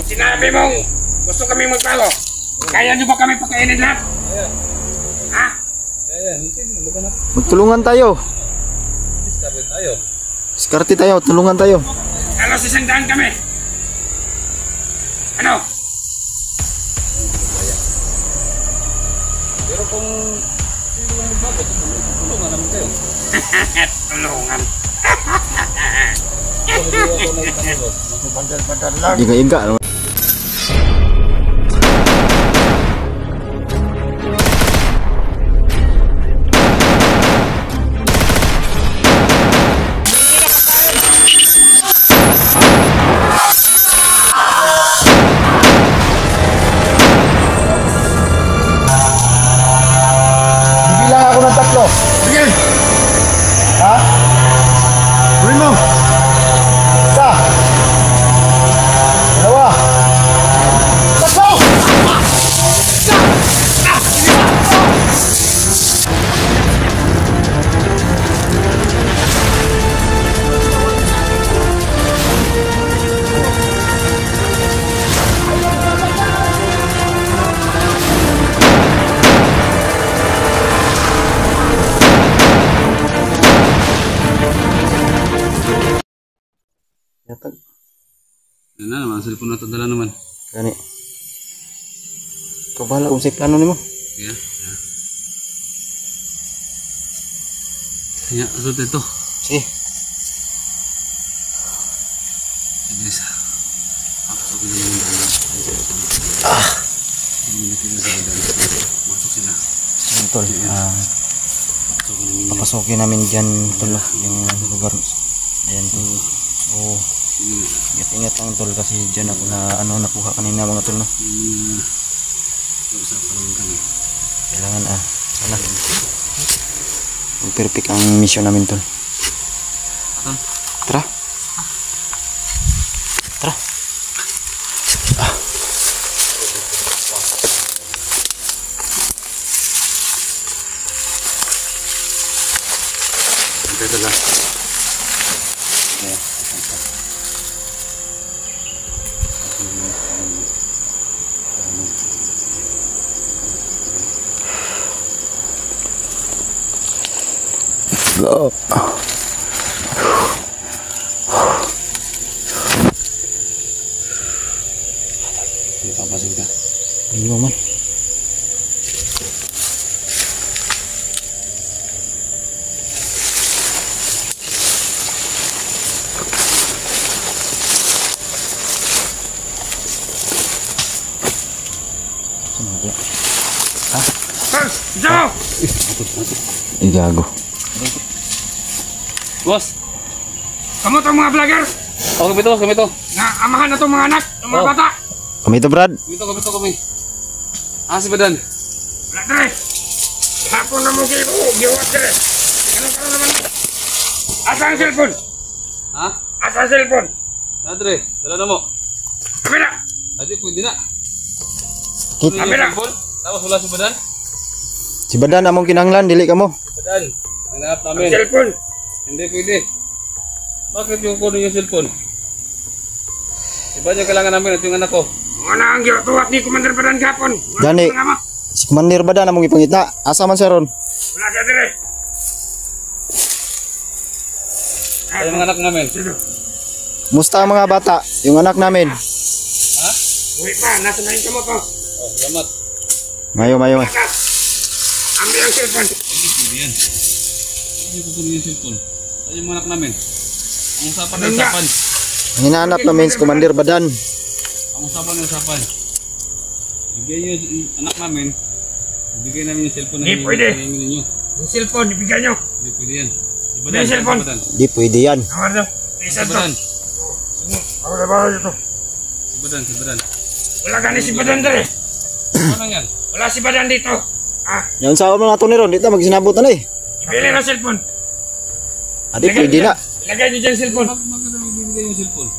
Sinabi mong gusto kami magpalo. Kaya nyo ba kami pakainin lahat? Ha? Magtulungan tayo. Diskarte tayo, tulungan tayo. Alos 100 kami. Ano? Pero kung sino lang magbago, tulungan naman kayo. Tulungan. Iga-iga naman. Bilang ako ng 3. Sige. Ha? Huli mo. Isa. Dalawa. Tatlo! Yatag. Yan na naman, cellphone na tadala naman. Gani. Ikaw bahala kung sa plano nimo. Kaya, kaya, asot ito. Sige. Sige, isa. Papasok na naman dala. Hindi nakita sa dala. Masok sila. Sige tol. Papasok na naman. Papasokin namin dyan tol yung lugar. Ayan tol. Oo. Ingat-ingat lang tol kasi dyan ako na nakuha kanina mga tol no. Usapan naman kami. Kailangan sana perfect ang mission namin tol. Tara. Tara. Ito lang. Go. Papasin ka. Hindi mo man. Diyan! Igago. Boss! Kamu itong mga vlogger? Kami to. Na amahan na itong mga anak, itong mga bata. Kami to Brad. Kami. Si Badan. Wala dere. Hapon na mo giwat dere. Ano ka naman? Asa ang cellphone? Ha? Asa ang cellphone? Nadre, dala na mo. Kami na. Adi, pwede na. Kit. Kami na. Tapos wala si Badan. Si Badan among kinahanglan dili kamo. Badan, ang naap Ang namin. cellphone. Hindi pwede. Bakit yung kunin yung cellphone? Iba niya kailangan namin at yung anak ko. Mga na ang giwat ni Commander Badan kapon. Gani. Si Commander Badan among ipangita. Asa man siya ron? Wala siya dere. Ay, yung anak namin. Musta ang mga bata? Yung anak namin. Ha? Uy pa, nasa na yung kamot ko. Oh, salamat. Mayo. Ambil ang cellphone. Hindi pwede yan. Hindi ko kunin yung cellphone. Ay, yung anak namin. Ang usapan na Ano nga? usapan. Ang hinahanap namin si Commander Badan. Ang usapan na usapan. Bigay nyo yung anak namin. Bigay namin yung cellphone na Hindi pwede. hinihingi ninyo. Yung cellphone, ibigay nyo. Hindi pwede yan. Si May cellphone. Badan. Di pwede yan. Awar daw. Si Isa to. Badan. Ako na ba ito? Si Badan. Wala gani si Badan dere. Ano yan? Wala si Badan dito. Ah, Yan sa mga to ni ron. Dito magsinabot na eh. ibili na cellphone. Adi pwede na. Ilagay nyo dyan cellphone. Bakit namin bibigay yung cellphone?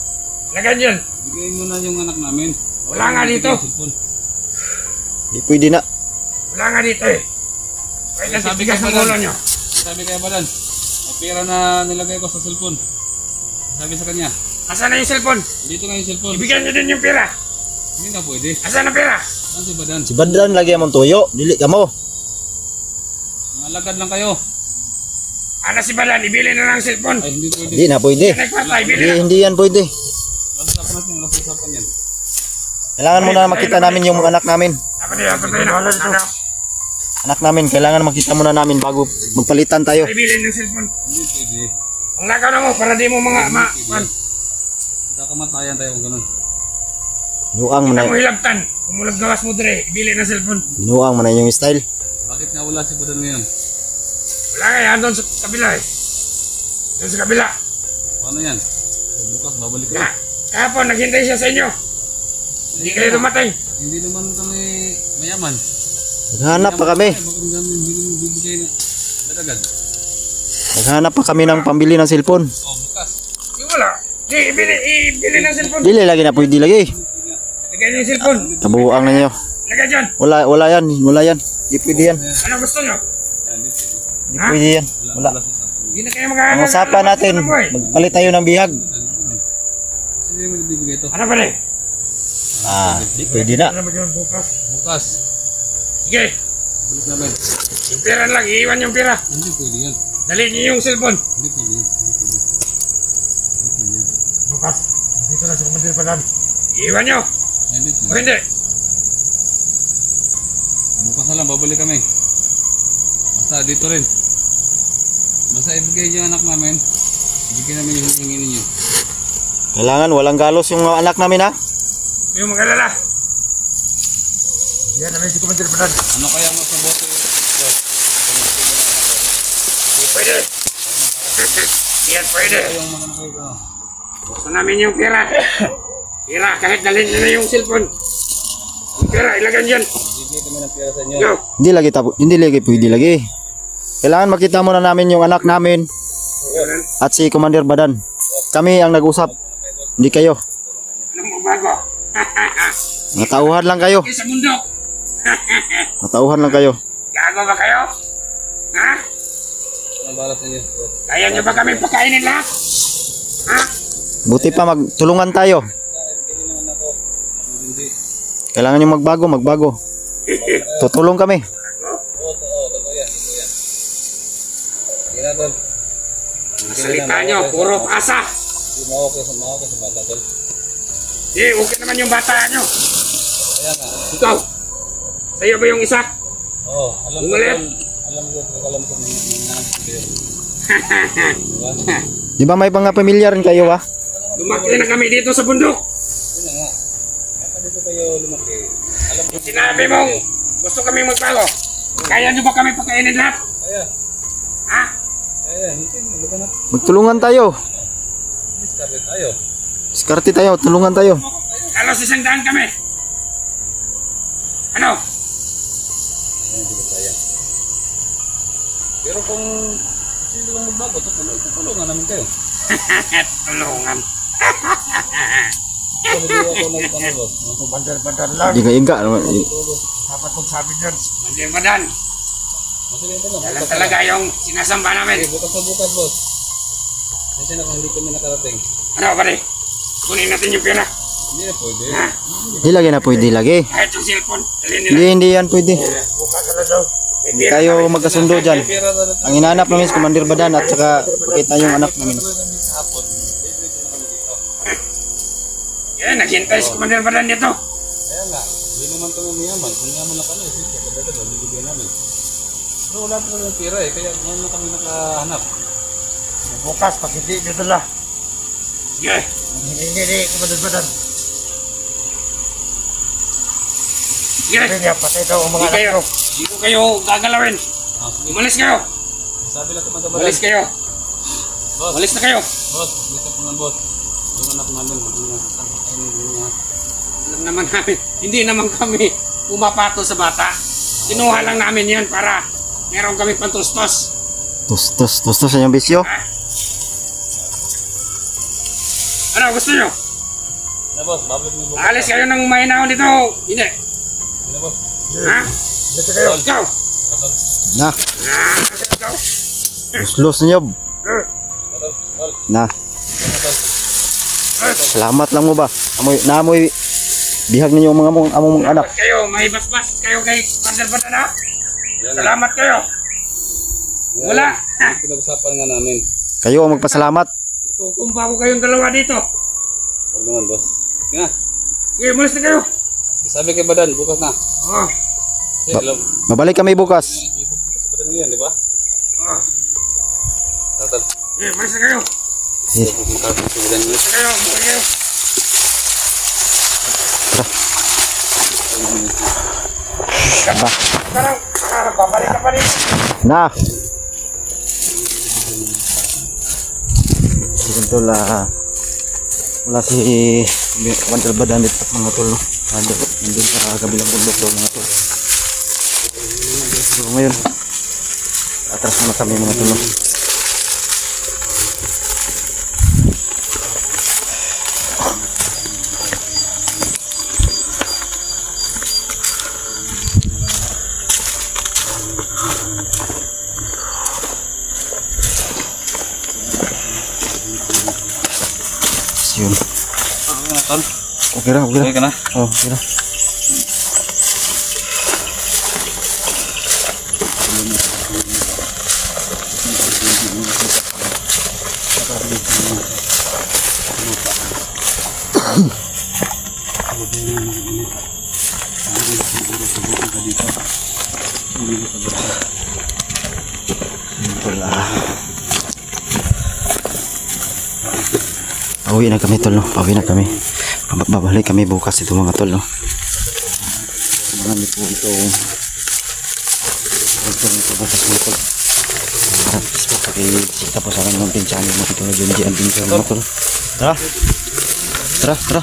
Ilagay nyo dyan. Bigay mo na yung anak namin. Wala nga dito. Yung cellphone. Di pwede na. Wala nga dito eh. Kaya kasi Sabi tigas kay ng Badan. ulo nyo. Sabi kay Badan, may pera na nilagay ko sa cellphone. Sabi sa kanya, Asan na yung cellphone? dito nga yung cellphone. Ibigyan nyo din yung pera. Hindi na pwede. Asan ang pera? Ano si Badan? Si Badran lagi among tuyo, dili ka mo. Malagad lang kayo. Ano si Balan? Ibili na lang cellphone. Ay, hindi pwede. Hindi na pwede. Nagpata, ibili na. Hindi yan pwede. Usapan natin, usapan yan. Kailangan muna makita namin yung mga anak namin. Dapat nila, patay na. Ano? Anak namin, kailangan makita muna namin bago magpalitan tayo. Ibili ng cellphone. Hindi pwede. Ang lakaw na mo, para di mo mga Kakamatayan tayo kung ganun. Nuang mo na, Ang hilabtan. Kumulag gawas mo dire, ibili ng cellphone. nuang mo na yung style. Bakit nga wala si Badan ngayon? Wala kaya, doon sa kabila eh. Doon sa kabila. Paano yan? Bukas babalik ka. Kahapon, naghintay siya sa inyo. Hindi kayo dumating. Hindi naman kami mayaman. Naghanap pa kami. Bakit hindi naman bibigay na agad? Naghanap pa kami ng pambili ng cellphone. Oh, bukas. Yung wala. Di, ibili ng cellphone. Dili lagi na pwede lagi. Lagay niyo yung cellphone. Kabuuan na niyo. Lagay dyan. Wala yan, wala yan. Di pwede yan. Ano gusto nyo? Di pwede yan. Wala. Hindi na kayo magkakaroon. Ang usapan natin, magpalit tayo ng bihag. Kasi hindi mo bibigay ito. Ano ba rin? Pwede na. Ano ba yun bukas? Bukas. Sige. Balik namin. Yung pera lang, iiwan yung pera. Hindi pwede yan. Dali niyo yung cellphone. Hindi pwede yan. Bukas. Dito na sa kumandir pa lang. Iiwan nyo. Hindi O pwede. hindi. Bukas na lang, babalik kami. Basta dito rin. Basta ibigay niyo anak namin. Ibigay namin yung hiningi ninyo. Kailangan walang galos yung mga anak namin ha. Yung mag-alala. Yan namin si kumandir pa lang. Ano kaya mas mabuti? Hindi pwede. Yan pwede. Yung mga kayo ko. Gusto namin yung pera. Pera, kahit dalhin nyo na yung cellphone. Yung pera, ilagay dyan. Bibigay kami ng pera sa inyo. Yo. Hindi lagi pwede lagi. Kailangan makita muna namin yung anak namin at si Commander Badan. Kami ang nag-usap. Hindi kayo. Ano mo bago? Natauhan lang kayo. Sa bundok. Natauhan lang kayo. Gago ba kayo? Ha? Anong balas ninyo? Kaya nyo ba kami pakainin lahat? Ha? Buti pa magtulungan tayo. Hindi naman ako. Hindi. Kailangan yung magbago. Tutulong kami. Oo, totoo yan. Sige na, tol. Salita nyo, puro pasa. Hindi mo ako sa bata, tol. Di, okay naman yung bata nyo. Kaya nga. Ikaw, sa'yo ba yung isa? Oo, alam ko. Umalit. Alam ko mga Di ba may mga pamilya rin kayo ha? Lumaki na kami dito sa bundok. Yun na nga. Kaya dito kayo lumaki. Alam ko. Sinabi mo, gusto kami magbago. Kaya nyo ba kami pakainin lahat? Kaya. Ha? Kaya, hindi mo ba na? Magtulungan tayo. Discard tayo. Diskarte tayo, tulungan tayo. Halos 100 kami. Ano? Hindi ko kaya. Pero kung hindi lang magbago, tutulungan namin kayo. Tulungan. Kung hindi ako nagtanong ko. Bandar-bandar lang. Di ka Dapat kong sabi dyan. Hindi ba dan? Masaya ito lang. Yan talaga yung sinasamba namin. Bukas na bukas, boss. Kasi na kung hindi kami nakarating. Ano pare? Kunin natin yung pera. Hindi na pwede. Ha? Di lagi na pwede lagi. Kahit yung cellphone. Dalhin nila. Hindi yan pwede. Bukas na daw. May Hindi pera tayo kami. magkasundo dyan. Pera na Ang hinahanap namin si Commander Badan at saka pakita yung anak namin. hapon. Yan, naghintay si Commander Badan dito. Kaya nga, hindi naman kami mayaman. Kung yaman lang kami, sige, kadagdagan, bibigyan namin. Pero wala pa kami pera eh, kaya ngayon lang kami nakahanap. Bukas, pag hindi nyo dala. Sige. Hindi, Commander Badan. Sige. Patay daw ang mga anak ko. Hindi ko kayo gagalawin. Sige. Umalis kayo. Sabi lang naman sa Umalis kayo. Boss, Umalis na kayo. boss, dito po boss. Yung anak namin, Alam naman namin, hindi naman kami pumapato sa bata. Kinuha lang namin yan para meron kami pantustos. Tos sa yung bisyo. Ano, gusto nyo? na boss, babalik mo bukas. Alis kayo ng mahinahon dito. Hindi. Na boss. Ha? Dito kayo. Ikaw. Na, Ikaw. uslos niyo. Na, Tol. salamat lang mo ba? Naamoy Bihag ninyo ang mga among anak. Salamat kayo, may basbas kayo kay Commander Badan. Yan. Salamat kayo. Wala. Pinag-usapan nga namin. Kayo ang magpasalamat. Itutumba ko kayong dalawa dito. Huwag naman, boss. Sige na. Sige, malis na kayo. Sabi kay Badan, bukas na. Oh. Kasi alam, Mabalik kami bukas. bukas sa Badan ngayon, di ba? Oh. Tatal. Sige, malis na kayo. Eh, Magkakaroon sa Badan ngayon. Malis na kayo, malis kayo. ba? Parang, babalik ka pa rin. Na. Sige tol, wala si Commander Badan dito mga tol, no? Nandun sa kabilang bundok daw mga tol. So ngayon, atras muna kami mga tol, no? Yun. Tol, Okay na, okay na. okay ka na? Oh, okay na. Wala. Pauwi na kami tol, no? Pauwi na kami. Babalik kami bukas ito mga tol, no? Marami po ito. Ito batas mga tol. Tapos po pakisita po sa akin ng pinchani mo ito na Junji Adventure mga tol. Tara! Tara! Tara!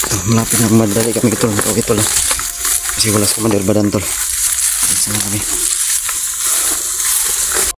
Ito, malapit na madali kami ito. Okay tol, no? Kasi wala sa Commander Badan tol. Isa na kami.